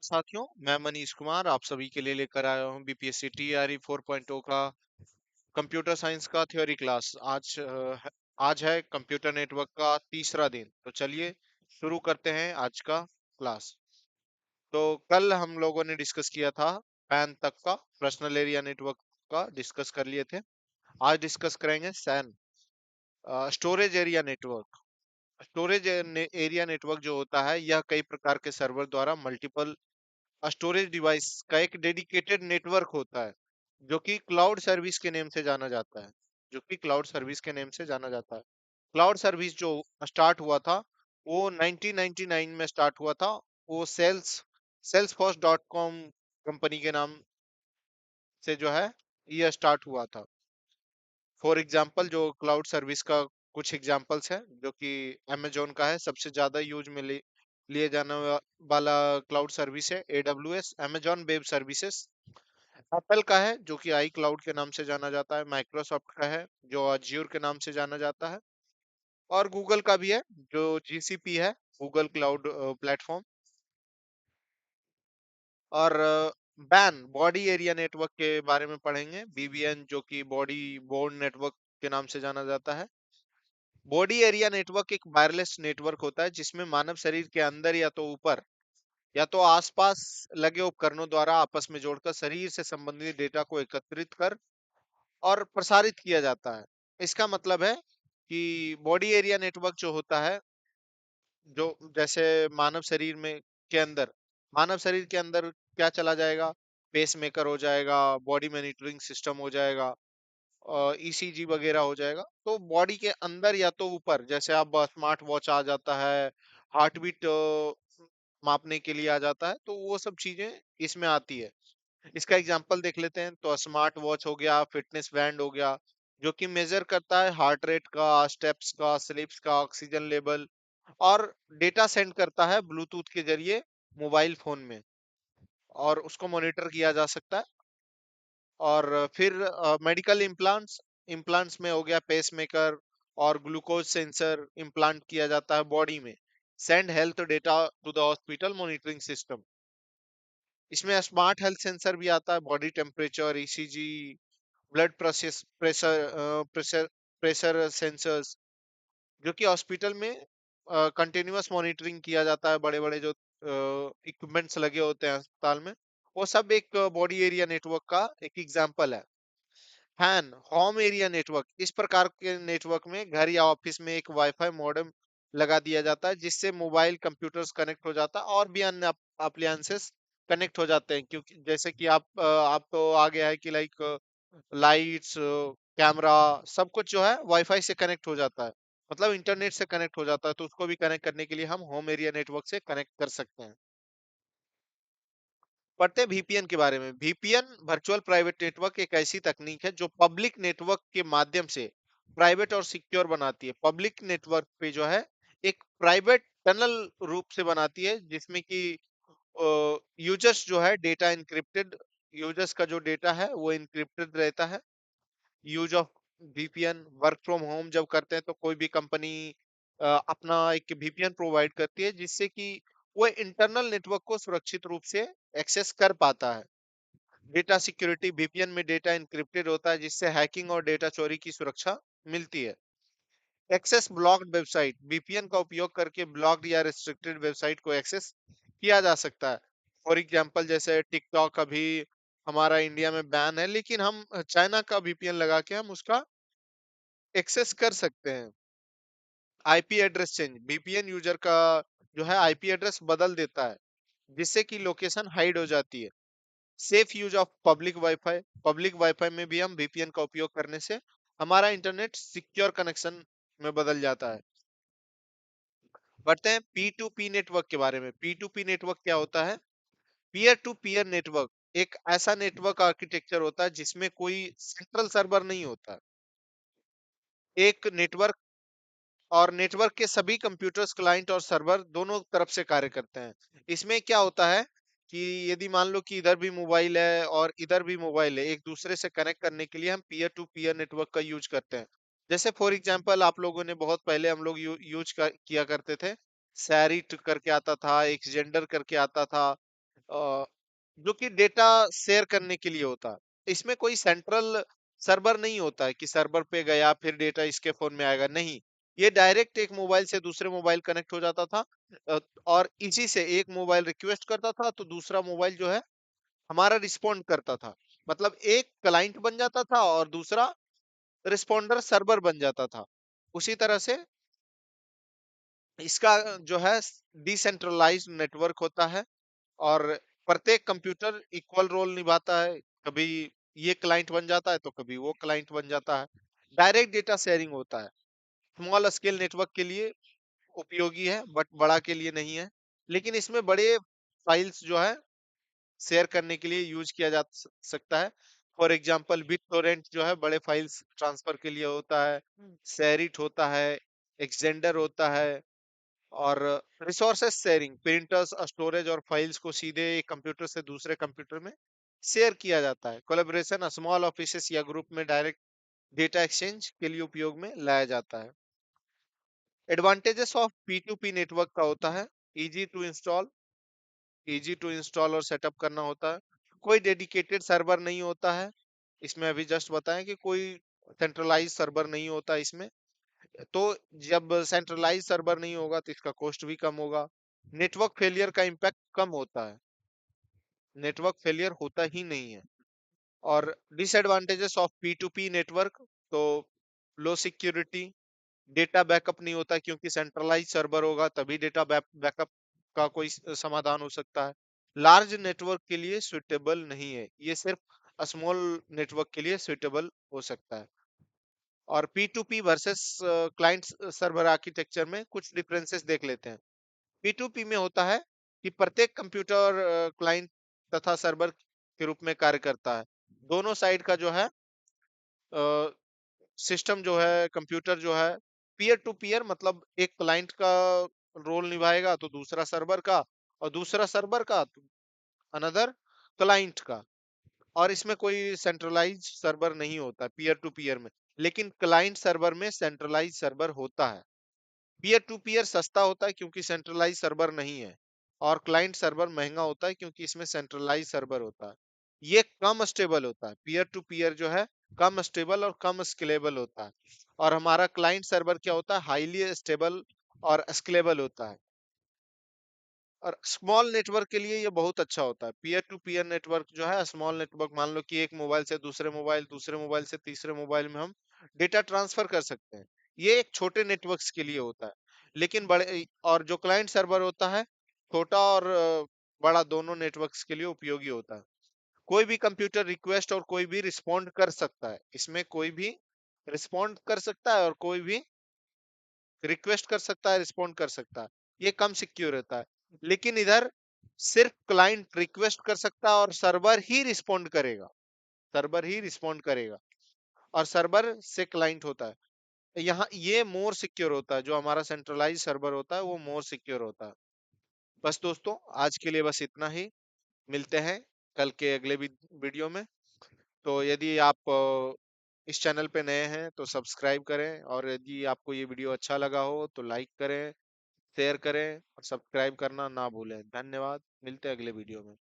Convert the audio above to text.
साथियों, मैं मनीष कुमार आप सभी के लिए लेकर आया हूँ बीपीएससी टीआरई 4.0 का कंप्यूटर साइंस का थ्योरी क्लास। आज है कंप्यूटर नेटवर्क का तीसरा दिन। तो चलिए शुरू करते हैं आज का क्लास। तो कल हम लोगों ने डिस्कस किया था पैन तक का, पर्सनल एरिया नेटवर्क का डिस्कस कर लिए थे। आज डिस्कस करेंगे SAN, storage area network. Storage area network जो होता है, यह कई प्रकार के सर्वर द्वारा मल्टीपल स्टोरेज डिवाइस का एक डेडिकेटेड नेटवर्क होता है, जो कि क्लाउड सर्विस के नेम से जाना जाता है। क्लाउड सर्विस जो स्टार्ट हुआ था, वो 1999 में स्टार्ट हुआ था। वो सेल्सफोर्स डॉट कॉम कंपनी के नाम से जो है ये स्टार्ट हुआ था। फॉर एग्जांपल, जो क्लाउड सर्विस का कुछ एग्जांपल्स हैं, जो कि अमेजोन का है, सबसे ज्यादा यूज में लिए जाने वाला क्लाउड सर्विस है AWS, Amazon web services. Apple का है जो कि आई क्लाउड के नाम से जाना जाता है। माइक्रोसॉफ्ट का है जो अज्यूर के नाम से जाना जाता है। और गूगल का भी है जो GCP है, गूगल क्लाउड प्लेटफॉर्म। और बैन, बॉडी एरिया नेटवर्क के बारे में पढ़ेंगे। BBN जो कि बॉडी बोर्न नेटवर्क के नाम से जाना जाता है। बॉडी एरिया नेटवर्क एक वायरलेस नेटवर्क होता है जिसमें मानव शरीर के अंदर या तो ऊपर या तो आसपास लगे उपकरणों द्वारा आपस में जोड़कर शरीर से संबंधित डेटा को एकत्रित कर और प्रसारित किया जाता है। इसका मतलब है कि बॉडी एरिया नेटवर्क जो होता है, जो जैसे मानव शरीर में के अंदर मानव शरीर के अंदर क्या चला जाएगा, पेसमेकर हो जाएगा, बॉडी मॉनिटरिंग सिस्टम हो जाएगा, ECG वगैरह हो जाएगा। तो बॉडी के अंदर या तो ऊपर, जैसे आप स्मार्ट वॉच आ जाता है, हार्ट बीट मापने के लिए आ जाता है, तो वो सब चीजें इसमें आती है। इसका एग्जांपल देख लेते हैं। तो स्मार्ट वॉच हो गया, फिटनेस बैंड हो गया, जो कि मेजर करता है हार्ट रेट का, स्टेप्स का, स्लिप्स का, ऑक्सीजन लेवल, और डेटा सेंड करता है ब्लूटूथ के जरिए मोबाइल फोन में, और उसको मॉनिटर किया जा सकता है। और फिर मेडिकल इम्प्लांट्स, इम्प्लांट्स में हो गया पेसमेकर और ग्लूकोज सेंसर इम्प्लांट किया जाता है बॉडी में, send health data to the hospital monitoring system. इसमें स्मार्ट हेल्थ सेंसर भी आता है, body temperature, ECG, blood pressure sensors, जो कि हॉस्पिटल में कंटिन्यूअस मॉनिटरिंग किया जाता है। बड़े बड़े जो इक्विपमेंट्स लगे होते हैं अस्पताल में, वो सब एक बॉडी एरिया नेटवर्क का एक एग्जांपल है। हैन, होम एरिया नेटवर्क, इस प्रकार के नेटवर्क में घर या ऑफिस में एक वाईफाई मॉडेम लगा दिया जाता है, जिससे मोबाइल कंप्यूटर्स कनेक्ट हो जाता है और भी अन्य अप्लायंसेस कनेक्ट हो जाते हैं। क्योंकि जैसे कि आप तो आ गया है कि लाइक लाइट्स, कैमरा, सब कुछ जो है वाईफाई से कनेक्ट हो जाता है, मतलब इंटरनेट से कनेक्ट हो जाता है। तो उसको भी कनेक्ट करने के लिए हम होम एरिया नेटवर्क से कनेक्ट कर सकते हैं। पढ़ते हैं VPN के बारे में। VPN, वर्चुअल प्राइवेट नेटवर्क, एक ऐसी तकनीक है जो पब्लिक नेटवर्क के माध्यम से प्राइवेट और सिक्योर बनाती है। पब्लिक नेटवर्क पे जो है एक प्राइवेट टनल रूप से बनाती है, जिसमें कि यूजर्स जो है डेटा इनक्रिप्टेड, यूजर्स का जो डेटा है वो इनक्रिप्टेड रहता है। Use of VPN, work from home जब करते हैं तो कोई भी कंपनी अपना एक VPN प्रोवाइड करती है, जिससे कि वो इंटरनल नेटवर्क को सुरक्षित रूप से एक्सेस कर पाता है। डेटा सिक्योरिटी, VPN में डेटा इनक्रिप्टेड होता है, जिससे हैकिंग और डेटा चोरी की सुरक्षा मिलती है। एक्सेस ब्लॉक्ड वेबसाइट, VPN का उपयोग करके ब्लॉक्ड या रिस्ट्रिक्टेड वेबसाइट को एक्सेस किया जा सकता है। फॉर एग्जांपल, जैसे टिकटॉक अभी हमारा इंडिया में बैन है, लेकिन हम चाइना का VPN लगा के हम उसका एक्सेस कर सकते हैं। IP address change, VPN user का जो है IP एड्रेस बदल देता है, जिससे कि लोकेशन हाइड हो जाती है। Safe use of public wifi, public wifi में भी हम VPN का उपयोग करने से हमारा इंटरनेट सिक्योर कनेक्शन में बदल जाता है। बढ़ते हैं P2P नेटवर्क के बारे में। P2P नेटवर्क क्या होता है? पीयर टू पीयर नेटवर्क एक ऐसा नेटवर्क आर्किटेक्चर होता है जिसमें कोई सेंट्रल सर्वर नहीं होता। एक नेटवर्क, और नेटवर्क के सभी कंप्यूटर्स, क्लाइंट और सर्वर दोनों तरफ से कार्य करते हैं। इसमें क्या होता है कि यदि मान लो कि इधर भी मोबाइल है और इधर भी मोबाइल है, एक दूसरे से कनेक्ट करने के लिए हम पीयर टू पीयर नेटवर्क का यूज करते हैं। जैसे फॉर एग्जांपल, आप लोगों ने बहुत पहले हम लोग किया करते थे, सैरिट करके आता था, एक्सजेंडर करके आता था, अ, जो कि डेटा शेयर करने के लिए होता है। इसमें कोई सेंट्रल सर्वर नहीं होता है कि सर्वर पे गया फिर डेटा इसके फोन में आएगा, नहीं। ये डायरेक्ट एक मोबाइल से दूसरे मोबाइल कनेक्ट हो जाता था। और इसी से एक मोबाइल रिक्वेस्ट करता था तो दूसरा मोबाइल जो है हमारा रिस्पॉन्ड करता था। मतलब एक क्लाइंट बन जाता था और दूसरा रिस्पॉन्डर सर्वर बन जाता था। उसी तरह से इसका जो है डिसेंट्रलाइज्ड नेटवर्क होता है, और प्रत्येक कंप्यूटर इक्वल रोल निभाता है। कभी ये क्लाइंट बन जाता है तो कभी वो क्लाइंट बन जाता है। डायरेक्ट डेटा शेयरिंग होता है। स्मॉल स्केल नेटवर्क के लिए उपयोगी है बट बड़ा के लिए नहीं है। लेकिन इसमें बड़े फाइल्स जो है शेयर करने के लिए यूज किया जा सकता है। फॉर एग्जांपल बिट टोरेंट जो है बड़े फाइल्स ट्रांसफर के लिए होता है। शेरिट होता है, एक्सजेंडर होता है, और रिसोर्सेस शेयरिंग, प्रिंटर्स, स्टोरेज और फाइल्स को सीधे एक कंप्यूटर से दूसरे कंप्यूटर में शेयर किया जाता है। कोलैबोरेशन स्मॉल ऑफिसेस या ग्रुप में डायरेक्ट डेटा एक्सचेंज के लिए उपयोग में लाया जाता है। एडवांटेजेस ऑफ P2P नेटवर्क का होता है easy to install, easy to install और सेटअप करना होता है। कोई डेडिकेटेड सर्वर नहीं होता है इसमें, अभी जस्ट बताएं कि कोई सेंट्रलाइज सर्वर नहीं होता इसमें। तो जब सेंट्रलाइज सर्वर नहीं होगा तो इसका कॉस्ट भी कम होगा। नेटवर्क फेलियर का इम्पैक्ट कम होता है, नेटवर्क फेलियर होता ही नहीं है। और डिसएडवांटेजेस ऑफ P2P नेटवर्क, तो लो सिक्योरिटी, डेटा बैकअप नहीं होता क्योंकि सेंट्रलाइज सर्वर होगा तभी डेटा बैकअप का कोई समाधान हो सकता है। लार्ज नेटवर्क के लिए सुइटेबल नहीं है, ये सिर्फ स्मॉल नेटवर्क के लिए सुइटेबल हो सकता है। और P2P versus client server architecture में कुछ डिफरेंसेस देख लेते हैं। P2P में होता है कि प्रत्येक कंप्यूटर क्लाइंट तथा सर्वर के रूप में कार्य करता है। दोनों साइड का जो है सिस्टम जो है, कंप्यूटर जो है, पीयर टू पीयर, मतलब एक क्लाइंट का रोल निभाएगा तो दूसरा सर्वर का, और दूसरा सर्वर का तो अनदर क्लाइंट का। और इसमें कोई सेंट्रलाइज सर्वर नहीं होता पीयर टू पीयर में। लेकिन क्लाइंट सर्वर में सेंट्रलाइज सर्वर होता है। पीयर टू पीयर सस्ता होता है क्योंकि सेंट्रलाइज सर्वर नहीं है, और क्लाइंट सर्वर महंगा होता है क्योंकि इसमें सेंट्रलाइज सर्वर होता है। ये कम स्टेबल होता है, पीयर टू पीयर जो है कम स्टेबल और कम स्केलेबल होता है। और हमारा क्लाइंट सर्वर क्या होता है, हाईली स्टेबल और स्केलेबल होता है। और स्मॉल नेटवर्क के लिए ये बहुत अच्छा होता है। पीयर टू पीयर नेटवर्क जो है, स्मॉल नेटवर्क, मान लो कि एक मोबाइल से दूसरे मोबाइल, दूसरे मोबाइल से तीसरे मोबाइल में हम डेटा ट्रांसफर कर सकते हैं। ये एक छोटे नेटवर्क्स के लिए होता है। लेकिन बड़े, और जो क्लाइंट सर्वर होता है, छोटा और बड़ा दोनों नेटवर्क्स के लिए उपयोगी होता है। कोई भी कंप्यूटर रिक्वेस्ट और कोई भी रिस्पॉन्ड कर सकता है, इसमें कोई भी रिस्पॉन्ड कर सकता है और कोई भी रिक्वेस्ट कर सकता है, रिस्पॉन्ड कर सकता है। ये कम सिक्योर होता है। लेकिन इधर सिर्फ क्लाइंट रिक्वेस्ट कर सकता है और सर्वर ही रिस्पॉन्ड करेगा, सर्वर ही रिस्पॉन्ड करेगा, और सर्वर से क्लाइंट होता है। यहाँ ये मोर सिक्योर होता है, जो हमारा सेंट्रलाइज सर्वर होता है वो मोर सिक्योर होता है। बस दोस्तों, आज के लिए बस इतना ही। मिलते हैं कल के अगले वीडियो में। तो यदि आप इस चैनल पे नए हैं तो सब्सक्राइब करें, और यदि आपको ये वीडियो अच्छा लगा हो तो लाइक करें, शेयर करें और सब्सक्राइब करना ना भूलें। धन्यवाद, मिलते हैं अगले वीडियो में।